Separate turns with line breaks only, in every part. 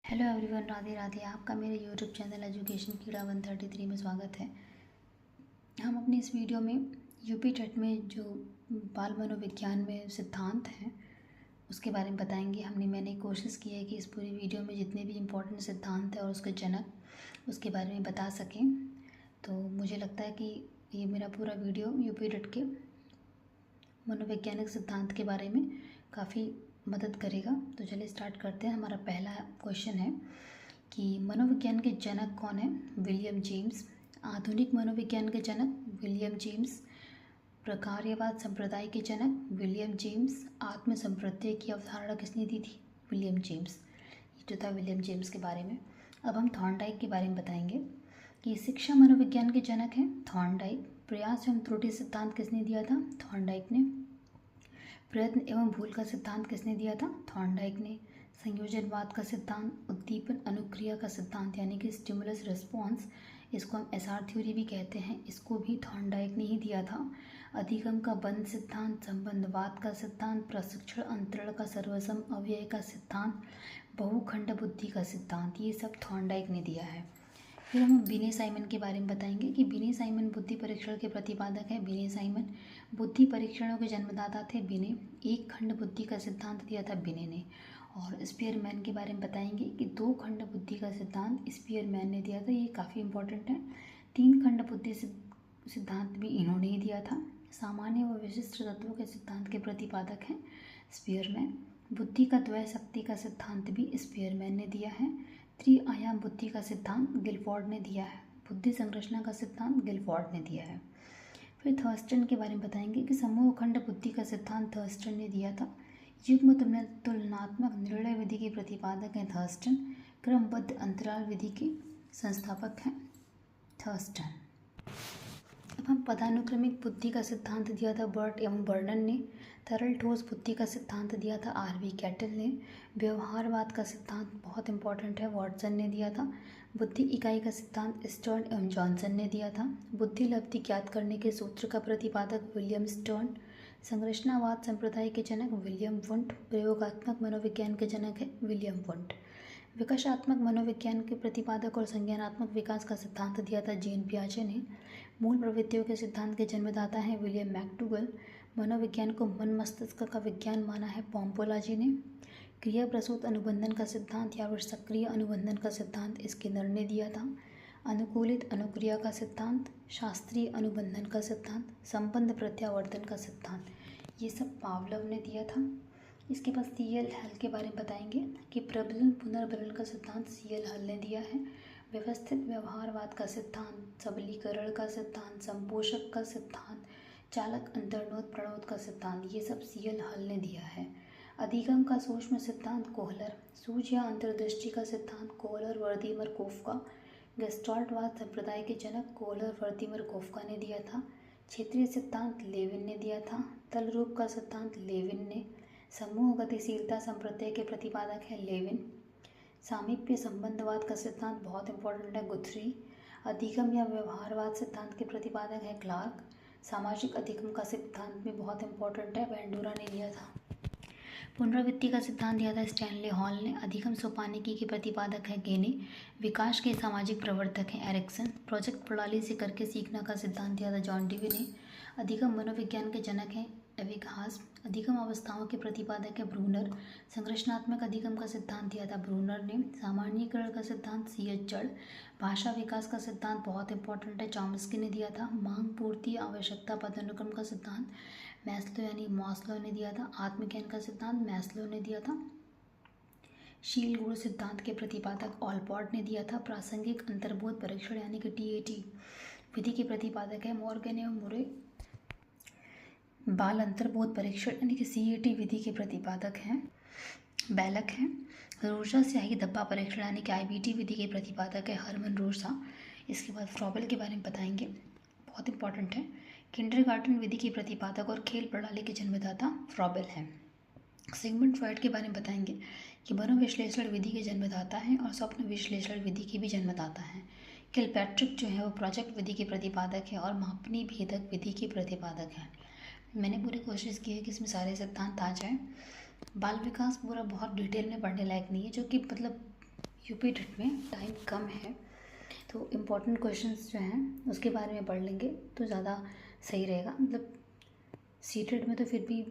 Hello everyone, Radhe Radhe. आपका मेरे YouTube channel education कीड़ा 133 में स्वागत है। हम अपनी इस वीडियो में यूपी टेट में जो बाल मनोविज्ञान में सिद्धांत हैं उसके बारे में बताएंगे। मैंने कोशिश की है कि इस पूरी वीडियो में जितने भी इम्पोर्टेंट सिद्धांत हैं और उसके जनक उसके बारे में बता सकें। तो मुझे लगता है कि ये मेरा पूरा वीडियो यूपी टेट के मनोवैज्ञानिक सिद्धांत के बारे में काफ़ी मदद करेगा। तो चलिए स्टार्ट करते हैं। हमारा पहला क्वेश्चन है कि मनोविज्ञान के जनक कौन है? William James. आधुनिक मनोविज्ञान के जनक विलियम जेम्स। प्रकार्यवाद संप्रदाय के जनक विलियम जेम्स। आत्म संप्रत्यय की अवधारणा किसने दी थी? William James. ये जो था विलियम जेम्स के बारे में। अब हम थॉर्नडाइक के बारे में बताएंगे कि शिक्षा मनोविज्ञान के जनक हैं थॉर्नडाइक। प्रयास एवं त्रुटि सिद्धांत किसने दिया था? थॉर्नडाइक ने। प्रयत्न एवं भूल का सिद्धांत किसने दिया था? थॉर्नडाइक ने। संयोजनवाद का सिद्धांत, उद्दीपन अनुक्रिया का सिद्धांत यानी कि स्टिमुलस रिस्पॉन्स, इसको हम एसआर थ्योरी भी कहते हैं, इसको भी थॉर्नडाइक ने ही दिया था। अधिगम का बंध सिद्धांत, संबंधवाद का सिद्धांत, प्रशिक्षण अंतरण का सर्वसम अव्यय का सिद्धांत, बहुखंड बुद्धि का सिद्धांत, ये सब थॉर्नडाइक ने दिया है। फिर हम बिने साइमन के बारे में बताएंगे कि बिने साइमन बुद्धि परीक्षण के प्रतिपादक हैं। बिने साइमन बुद्धि परीक्षणों के जन्मदाता थे। बिने एक खंड बुद्धि का सिद्धांत दिया था बिने ने। और स्पीयरमैन के बारे में बताएंगे कि दो खंड बुद्धि का सिद्धांत स्पीयरमैन ने दिया था। ये काफ़ी इंपॉर्टेंट है। तीन खंड बुद्धि सिद्धांत भी इन्होंने ही दिया था। सामान्य व विशिष्ट तत्वों के सिद्धांत के प्रतिपादक हैं स्पीयरमैन। बुद्धि का द्वय शक्ति का सिद्धांत भी स्पीयरमैन ने दिया है। त्रिआयाम बुद्धि का सिद्धांत गिलफोर्ड ने दिया है। बुद्धि संरचना का सिद्धांत गिलफोर्ड ने दिया है। फिर थर्स्टन के बारे में बताएंगे कि समूह खंड बुद्धि का सिद्धांत थर्स्टन ने दिया था। युग्म तुलनात्मक निर्णय विधि के प्रतिपादक हैं थर्स्टन। क्रमबद्ध अंतराल विधि के संस्थापक हैं थर्स्टन। अब हम पदानुक्रमिक बुद्धि का सिद्धांत दिया था बर्ट एवं बर्नन ने। तरल ठोस बुद्धि का सिद्धांत दिया था आरवी कैटल ने। व्यवहारवाद का सिद्धांत बहुत इंपॉर्टेंट है, वॉटसन ने दिया था। बुद्धि इकाई का सिद्धांत स्टर्न एवं जॉनसन ने दिया था। बुद्धि लब्धि ज्ञात करने के सूत्र का प्रतिपादक विलियम स्टर्न। संरचनावाद संप्रदाय के जनक विलियम वुंट। प्रयोगात्मक मनोविज्ञान के जनक है विलियम वुंट। विकासात्मक मनोविज्ञान के प्रतिपादक और संज्ञानात्मक विकास का सिद्धांत दिया था जेन पियाजे ने। मूल प्रवृत्तियों के सिद्धांत के जन्मदाता हैं विलियम मैक्डूगल। मनोविज्ञान को मन मस्तिष्क का विज्ञान माना है पोम्पोलाजी ने। क्रिया प्रसूत अनुबंधन का सिद्धांत या फिर सक्रिय अनुबंधन का सिद्धांत स्किनर ने दिया था। अनुकूलित अनुक्रिया का सिद्धांत, शास्त्रीय अनुबंधन का सिद्धांत, संबंध प्रत्यावर्तन का सिद्धांत, ये सब पावलोव ने दिया था। इसके बाद सीएल हल के बारे में बताएंगे कि प्रबलन पुनर्बलन का सिद्धांत सीएल हल ने दिया है। व्यवस्थित व्यवहारवाद का सिद्धांत, सबलीकरण का सिद्धांत, संपोषक का सिद्धांत, चालक अंतर्नोद प्रणोद का सिद्धांत, ये सब सीएल हल ने दिया है। अधिगम का सूक्ष्म सिद्धांत कोहलर। सूझ या अंतर्दृष्टि का सिद्धांत कोहलर वर्दीमर कोफ्का। गेस्टाल्टवाद संप्रदाय के जनक कोहलर वर्दीमर कोफ्का ने दिया था। क्षेत्रीय सिद्धांत लेविन ने दिया था। तल रूप का सिद्धांत लेविन ने। समूह गतिशीलता संप्रत्यय के प्रतिपादक है लेविन। सामीप्य संबंधवाद का सिद्धांत बहुत इंपॉर्टेंट है गुथरी। अधिगम या व्यवहारवाद सिद्धांत के प्रतिपादक है क्लार्क। सामाजिक अधिगम का सिद्धांत भी बहुत इंपॉर्टेंट है, वेंडूरा ने दिया था। पुनरावृत्ति का सिद्धांत दिया था स्टैनले हॉल ने। अधिगम सोपानिकी के प्रतिपादक है गेने। विकास के सामाजिक प्रवर्तक हैं एरिक्सन। प्रोजेक्ट प्रणाली से करके सीखना का सिद्धांत दिया था जॉन डीवी ने। अधिगम मनोविज्ञान के जनक हैं एविगहास। अधिगम अवस्थाओं के प्रतिपादक है ब्रूनर। संरचनात्मक अधिगम का सिद्धांत दिया था ब्रूनर ने। सामान्यीकरण का सिद्धांत सीएच जड़। भाषा विकास का सिद्धांत बहुत इंपॉर्टेंट है, चॉम्स्की ने दिया था। मांग पूर्ति आवश्यकता पदानुक्रम का सिद्धांत मैस्लो यानी मॉस्लो ने दिया था। आत्मज्ञान का सिद्धांत मैस्लो ने दिया था। शील गुण सिद्धांत के प्रतिपादक ऑलपॉट ने दिया था। प्रासंगिक अंतर्बोध परीक्षण यानी कि टीएटी विधि के प्रतिपादक है मॉर्गन एवं मुरे। बाल अंतर्बोध परीक्षण यानी कि सीएटी विधि के प्रतिपादक हैं बैलक हैं। रोजा स्याही धब्बा परीक्षण यानी कि आईबीटी विधि के प्रतिपादक है हरमन रोजा। इसके बाद फ्रॉबेल के बारे में बताएंगे, बहुत इंपॉर्टेंट है। किंडरगार्टन विधि के प्रतिपादक और खेल प्रणाली के जन्मदाता फ्रॉबेल हैं। सिगमंड फ्रॉइड के बारे में बताएंगे कि मनोविश्लेषण विधि के जन्मदाता हैं और स्वप्न विश्लेषण विधि के भी जन्मदाता हैं। किलपैट्रिक जो है वो प्रोजेक्ट विधि के प्रतिपादक है और मापनी भेदक विधि के प्रतिपादक हैं। मैंने पूरी कोशिश की है कि इसमें सारे सिद्धांत आ जाएं। बाल विकास पूरा बहुत डिटेल में पढ़ने लायक नहीं है, जो कि मतलब यूपी टेट में टाइम कम है, तो इम्पोर्टेंट क्वेश्चंस जो हैं उसके बारे में पढ़ लेंगे तो ज़्यादा सही रहेगा। मतलब सीटेट में तो फिर भी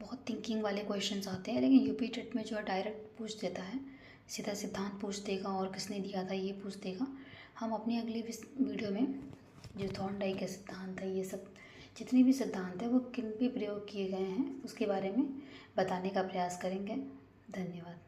बहुत थिंकिंग वाले क्वेश्चंस आते हैं, लेकिन यूपी टेट में जो है डायरेक्ट पूछ देता है, सीधा सिद्धांत पूछ देगा और किसने दिया था ये पूछ देगा। हम अपनी अगली वीडियो में जो थॉर्नडाइक के सिद्धांत है, ये सब जितने भी सिद्धांत हैं वो किन पे प्रयोग किए गए हैं उसके बारे में बताने का प्रयास करेंगे। धन्यवाद।